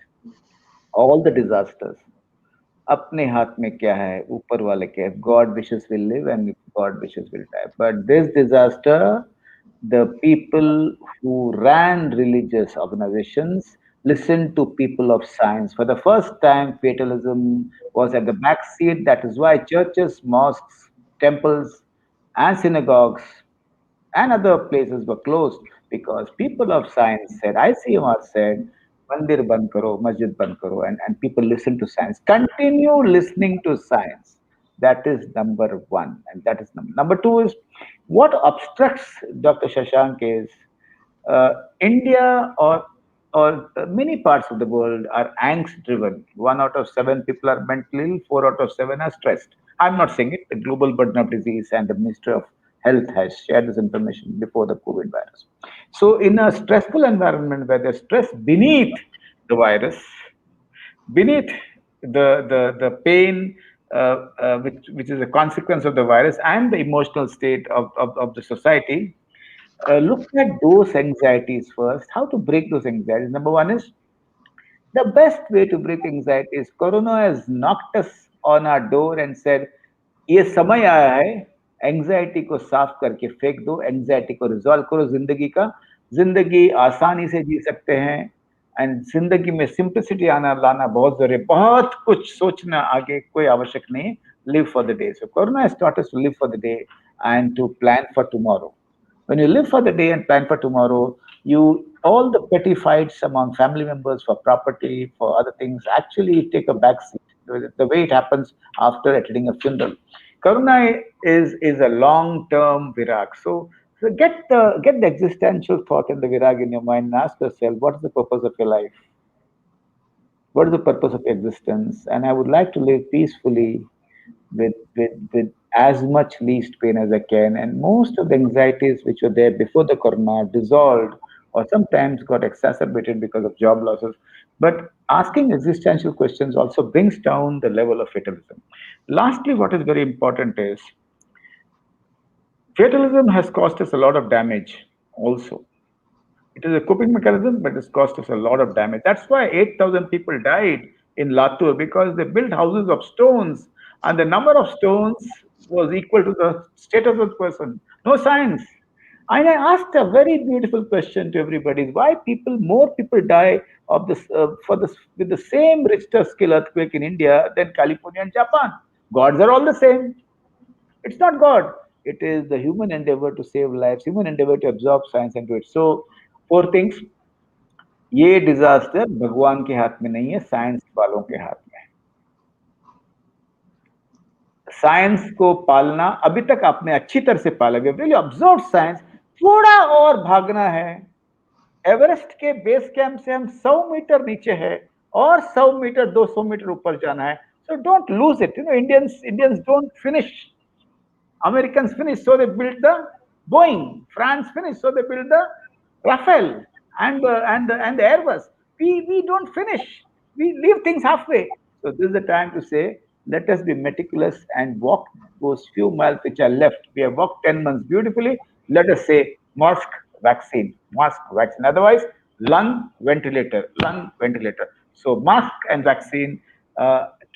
All the disasters. अपने हाथ में क्या है ऊपर वाले के God wishes will live and God wishes will die. But this disaster, the people who ran religious organizations listened to people of science. For the first time, fatalism was at the back seat. That is why churches, mosques, temples, and synagogues and other places were closed because people of science said, ICMR said, Mandir ban karo, Masjid ban karo, and people listen to science. Continue listening to science. That is number one. And that is number two is what obstructs Dr. Shashank is India or many parts of the world are angst driven. 1 out of 7 people are mentally ill, 4 out of 7 are stressed. I'm not saying it. The Global Burden of Disease and the Ministry of Health has shared this information before the COVID virus. So, in a stressful environment where there's stress beneath the virus, beneath the pain which is a consequence of the virus and the emotional state of the society, look at those anxieties first. How to break those anxieties? Number one is the best way to break anxiety is Corona has knocked us on our door and said, ये समय आया है anxiety को साफ करके फेंक दो anxiety को रिजॉल्व करो जिंदगी का जिंदगी आसानी से जी सकते हैं एंड जिंदगी में सिंपलिसिटी आना लाना बहुत जरूरी है बहुत कुछ सोचना आगे कोई आवश्यक नहीं live for the day so corona has taught us to live for the day and to plan for tomorrow. When you live for the day and plan for tomorrow, you all the petty fights among family members for property, for other things, actually take a backseat. The way it happens after attending a funeral. Karuna is a long-term virag. So get the existential thought and the virag in your mind and ask yourself, what is the purpose of your life? What is the purpose of existence? And I would like to live peacefully with as much least pain as I can. And most of the anxieties which were there before the corona dissolved or sometimes got exacerbated because of job losses. But asking existential questions also brings down the level of fatalism. Lastly, what is very important is fatalism has caused us a lot of damage also. It is a coping mechanism, but it's cost us a lot of damage. That's why 8,000 people died in Latur because they built houses of stones, and the number of stones was equal to the status of the person. No science. And I asked a very beautiful question to everybody: why more people die of this for this with the same Richter scale earthquake in India than California and Japan? Gods are all the same. It's not God. It is the human endeavor to save lives, human endeavor to absorb science into it. So, four things. ये disaster भगवान के हाथ में नहीं है science वालों के हाथ में है साइंस को पालना अभी तक आपने अच्छी तरह से पाला वी रियली ऑब्जर्व साइंस थोड़ा और भागना है एवरेस्ट के बेस कैंप से हम 100 मीटर नीचे है और 100 मीटर 200 मीटर ऊपर जाना है so don't lose it Indians don't finish Americans finish so they built the Boeing France finished so they built the Rafale and the Airbus. We don't finish. We leave things halfway. So this is the time to say, let us be meticulous and walk those few miles which are left. We have walked 10 months beautifully. Let us say mask vaccine. Otherwise, lung ventilator. So mask and vaccine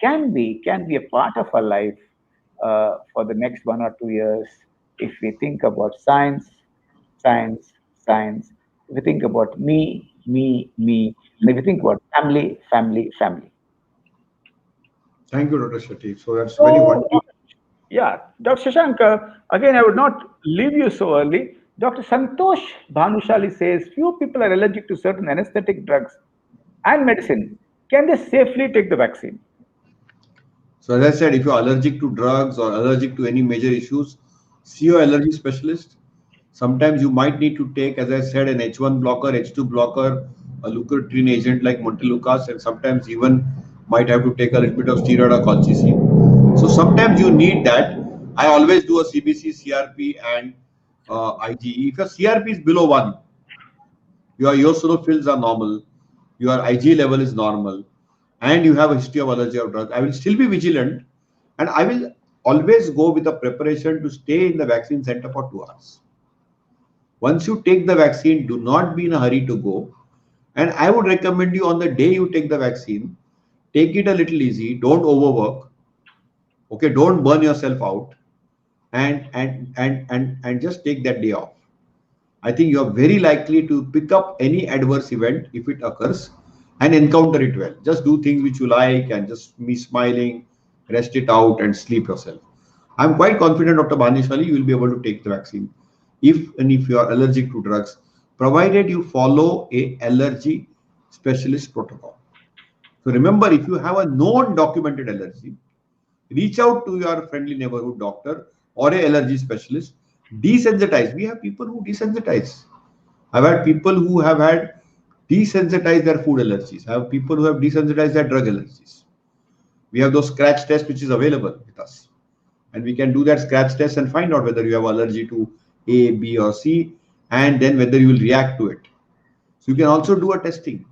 can be a part of our life for the next 1 or 2 years if we think about science. If you think about me, and if you think about family. Thank you, Dr. Shetty. So that's very So, wonderful. yeah, Dr. Shashank, again, I would not leave you so early. Dr. Santosh Bhanushali says few people are allergic to certain anesthetic drugs and medicine, can they safely take the vaccine? So as I said, if you're allergic to drugs or allergic to any major issues, see your allergy specialist. Sometimes you might need to take, as I said, an H1 blocker, H2 blocker, a leukotriene agent like Montelukast, and sometimes even might have to take a little bit of steroid or colchicine. So sometimes you need that. I always do a CBC, CRP, and IgE. If your CRP is below 1, your eosinophils are normal, your Ig level is normal, and you have a history of allergy of drugs, I will still be vigilant, and I will always go with a preparation to stay in the vaccine center for 2 hours. Once you take the vaccine, do not be in a hurry to go. And I would recommend you on the day you take the vaccine, take it a little easy, don't overwork, okay, don't burn yourself out, and just take that day off. I think you are very likely to pick up any adverse event if it occurs and encounter it well. Just do things which you like and just be smiling, rest it out and sleep yourself. I'm quite confident, Dr. Banishwali, you will be able to take the vaccine if you are allergic to drugs, provided you follow a allergy specialist protocol. So remember, if you have a known documented allergy, reach out to your friendly neighborhood doctor or a allergy specialist. Desensitize. We have people who desensitize. I've had people who have had desensitized their food allergies. I have people who have desensitized their drug allergies. We have those scratch tests which is available with us. And we can do that scratch test and find out whether you have allergy to A, B, or C, and then whether you will react to it. So you can also do a testing.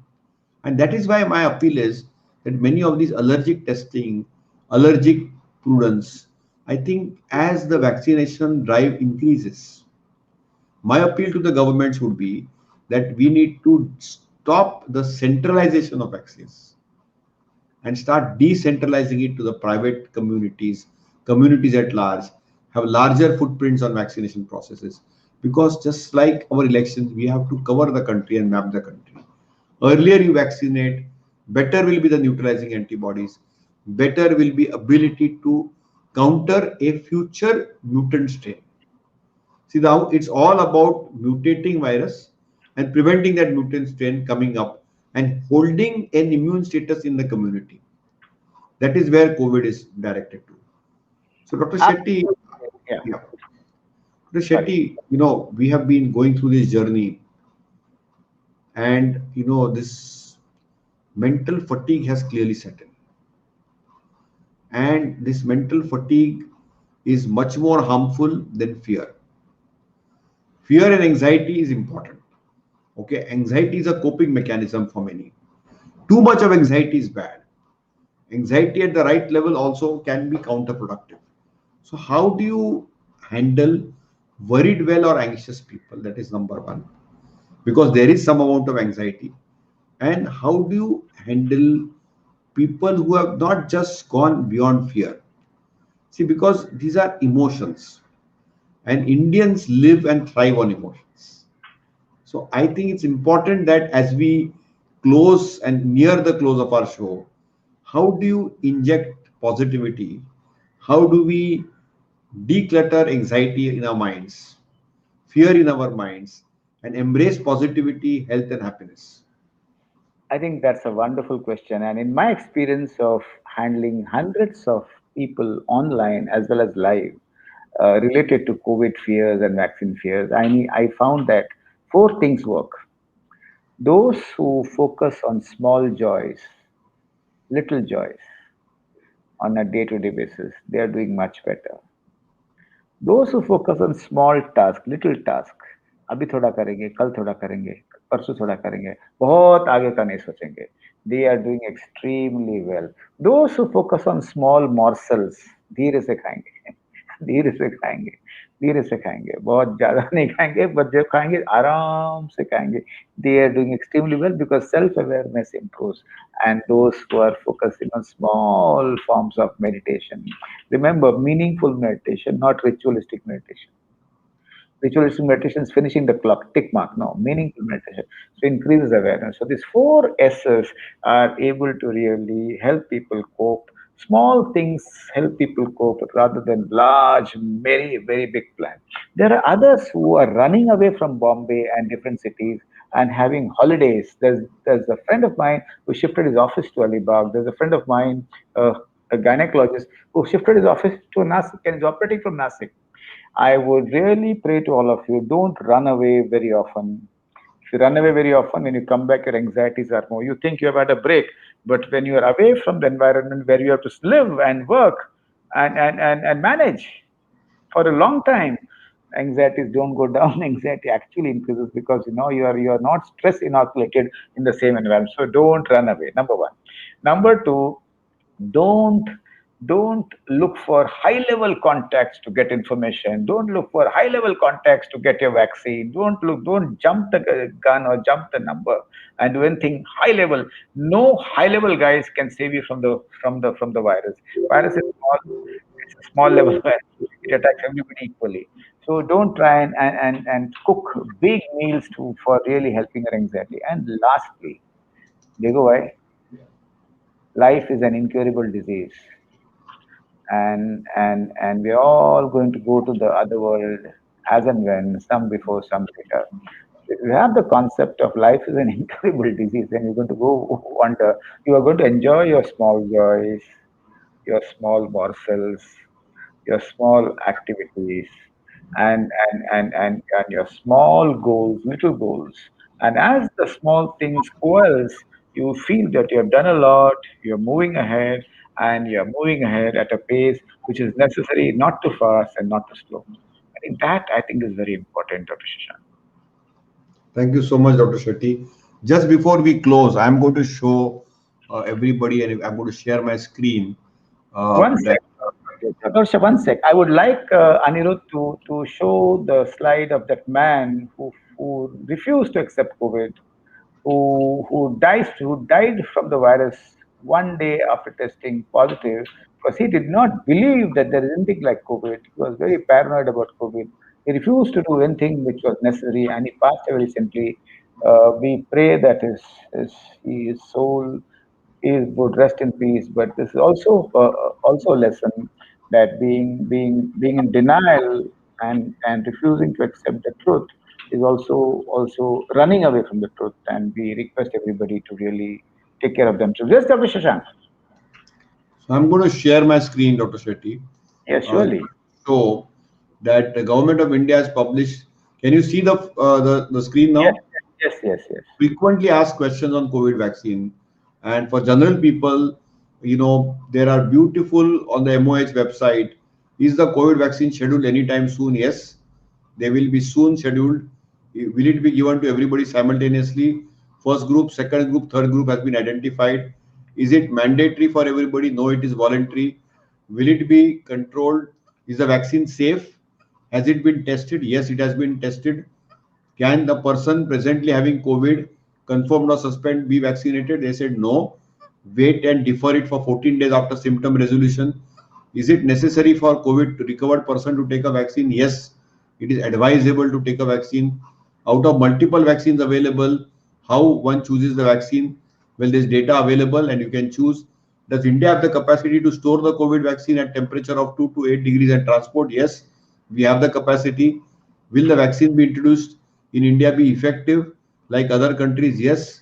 And that is why my appeal is that many of these allergic testing, allergic prudence, I think as the vaccination drive increases, my appeal to the governments would be that we need to stop the centralization of vaccines and start decentralizing it to the private communities, communities at large, have larger footprints on vaccination processes. Because just like our elections, we have to cover the country and map the country. Earlier you vaccinate, better will be the neutralizing antibodies, better will be ability to counter a future mutant strain. See, now it's all about mutating virus and preventing that mutant strain coming up and holding an immune status in the community. That is where COVID is directed to. So, Dr. Shetty, Absolutely. Yeah. yeah, Dr. Sorry. Shetty, we have been going through this journey, and this mental fatigue has clearly set in, and this mental fatigue is much more harmful than fear. Fear and anxiety is important. Okay, anxiety is a coping mechanism for many. Too much of anxiety is bad. Anxiety at the right level also can be counterproductive. So, how do you handle worried well or anxious people? That is number one, because there is some amount of anxiety. And how do you handle people who have not just gone beyond fear? See, because these are emotions, and Indians live and thrive on emotions. So, I think it's important that as we close and near the close of our show, how do you inject positivity? How do we declutter anxiety in our minds, fear in our minds, and embrace positivity, health, and happiness? I think that's a wonderful question. And in my experience of handling hundreds of people online as well as live related to COVID fears and vaccine fears, I found that four things work. Those who focus on small joys, little joys on a day to day basis, they are doing much better. Those who focus on small task, little task, अभी थोड़ा करेंगे, कल थोड़ा करेंगे, परसों थोड़ा करेंगे, बहुत आगे का नहीं सोचेंगे. They are doing extremely well. Those who focus on small morsels, धीरे से खाएंगे, धीरे से खाएंगे, धीरे से खाएंगे, बहुत ज्यादा नहीं खाएंगे, but जब खाएंगे आराम से खाएंगे. They are doing extremely well because self-awareness improves. And those who are focusing on small forms of meditation, remember, meaningful meditation, not ritualistic meditation. Ritualistic meditation is finishing the clock, tick mark. No, meaningful meditation. So increases awareness. So these four S's are able to really help people cope. Small things help people cope rather than large, very, very big plans. There are others who are running away from Bombay and different cities and having holidays. There's a friend of mine who shifted his office to Alibag. There's a friend of mine, a gynecologist, who shifted his office to Nasik and is operating from Nasik. I would really pray to all of you, don't run away very often. If you run away very often, when you come back, your anxieties are more. You think you have had a break, but when you are away from the environment where you have to live and work and manage for a long time, anxieties don't go down. Anxiety actually increases because you are not stress inoculated in the same environment. So don't run away. Number one. Number two, don't don't look for high level contacts to get information. Don't look for high level contacts to get your vaccine. Don't jump the gun or jump the number and do anything high level. No high level guys can save you from the virus. Virus is small. It's a small level virus. It attacks everybody equally. So don't try and cook big meals for really helping your anxiety. And lastly, देखो भाई, life is an incurable disease, and we're all going to go to the other world as and when, some before, some later. If you have the concept of life is an incurable disease, then you're going to go wonder. You are going to enjoy your small joys, your small morsels, your small activities, and your small goals, little goals. And as the small things coalesce, you feel that you have done a lot, you're moving ahead, and you're moving ahead at a pace which is necessary, not too fast and not too slow. I think is very important, Dr. Shashank. Thank you so much, Dr. Shetty. Just before we close, I'm going to show everybody, and I'm going to share my screen. One That sec, Dr. One sec. I would like Anirudh to show the slide of that man who refused to accept COVID, who died from the virus one day after testing positive because he did not believe that there is anything like COVID. He was very paranoid about COVID. He refused to do anything which was necessary, and he passed away recently. We pray that his soul would rest in peace. But this is also a lesson that being in denial and refusing to accept the truth is also running away from the truth. And we request everybody to really take care of themselves. Yes, Dr. Shashank. so I'm going to share my screen, Dr. Shetty, Yes, uh, surely. show that the government of India has published. Can you see the screen Yes, now? yes, yes, yes. Frequently asked questions on COVID vaccine, and for general people, there are beautiful on the MOH website. Is the COVID vaccine scheduled anytime soon? Yes, they will be soon scheduled. Will it be given to everybody simultaneously? First group, second group, third group has been identified. Is it mandatory for everybody? No, it is voluntary. Will it be controlled? Is the vaccine safe? Has it been tested? Yes, it has been tested. Can the person presently having COVID, confirmed or suspect, be vaccinated? They said no. Wait and defer it for 14 days after symptom resolution. Is it necessary for COVID to recovered person to take a vaccine? Yes, it is advisable to take a vaccine. Out of multiple vaccines available, how one chooses the vaccine? Well, there's data available and you can choose. Does India have the capacity to store the COVID vaccine at temperature of 2 to 8 degrees and transport? Yes, we have the capacity. Will the vaccine be introduced in India be effective like other countries? Yes.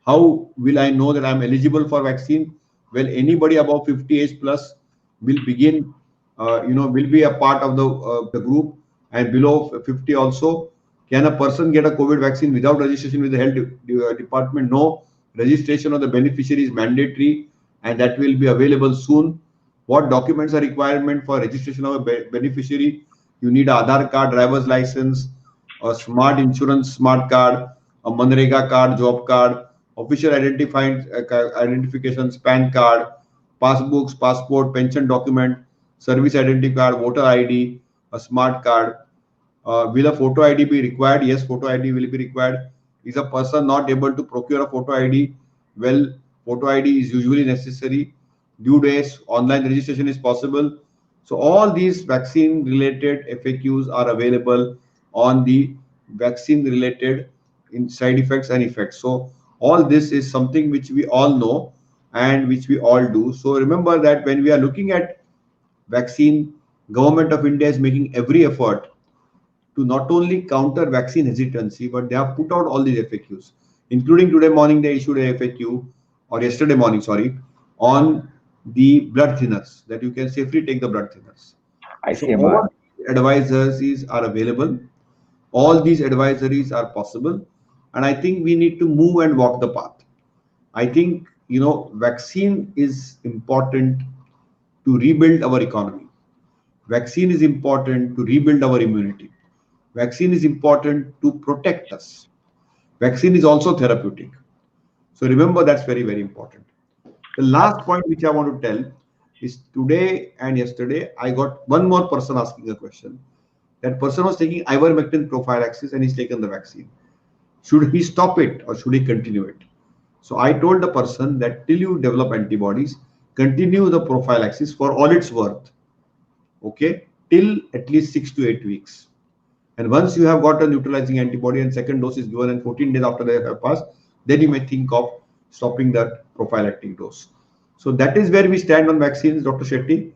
How will I know that I'm eligible for vaccine? Well, anybody above 50 age plus will begin, will be a part of the group, and below 50 also. Can a person get a COVID vaccine without registration with the health department? No. Registration of the beneficiary is mandatory, and that will be available soon. What documents are requirement for registration of a beneficiary? You need a Aadhaar card, driver's license, a smart insurance smart card, a Manrega card, job card, official identifications, PAN card, passbooks, passport, pension document, service identity card, voter ID, a smart card. Will a photo ID be required? Yes, photo ID will be required. Is a person not able to procure a photo ID? Well, photo ID is usually necessary. Due days, online registration is possible. So all these vaccine related FAQs are available on the vaccine related in side effects and effects. So all this is something which we all know and which we all do. So remember that when we are looking at vaccine, government of India is making every effort to not only counter vaccine hesitancy, but they have put out all these FAQs, including today morning they issued a FAQ, or yesterday morning, sorry, on the blood thinners, that you can safely take the blood thinners. So ICMR. all advisors are available. All these advisories are possible, and I think we need to move and walk the path. I think vaccine is important to rebuild our economy. Vaccine is important to rebuild our immunity. Vaccine is important to protect us. Vaccine is also therapeutic. So remember, that's very, very important. The last point which I want to tell is, today and yesterday, I got one more person asking a question. That person was taking ivermectin prophylaxis and he's taken the vaccine. Should he stop it or should he continue it? So I told the person that till you develop antibodies, continue the prophylaxis for all it's worth. Okay, till at least 6 to 8 weeks. And once you have got a neutralizing antibody and second dose is given and 14 days after they have passed, then you may think of stopping that prophylactic dose. So that is where we stand on vaccines, Dr. Shetty.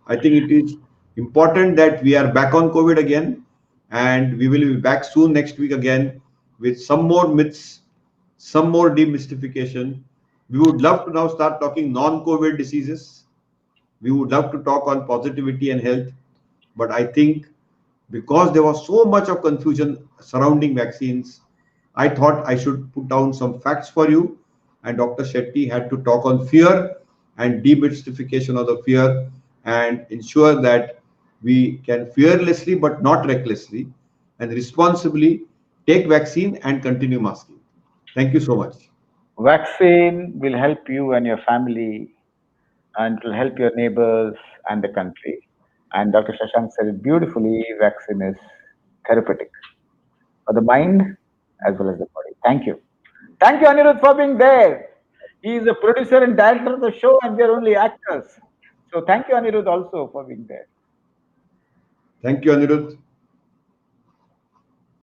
I think it is important that we are back on COVID again, and we will be back soon next week again with some more myths, some more demystification. We would love to now start talking non-COVID diseases. We would love to talk on positivity and health, but I think because there was so much of confusion surrounding vaccines, I thought I should put down some facts for you. And Dr. Shetty had to talk on fear and demystification of the fear and ensure that we can fearlessly but not recklessly and responsibly take vaccine and continue masking. Thank you so much. Vaccine will help you and your family, and it will help your neighbors and the country. And Dr. Shashank said it beautifully, vaccine is therapeutic for the mind as well as the body. Thank you. Thank you, Anirudh, for being there. He is the producer and director of the show, and we are only actors. So thank you, Anirudh, also for being there. Thank you, Anirudh.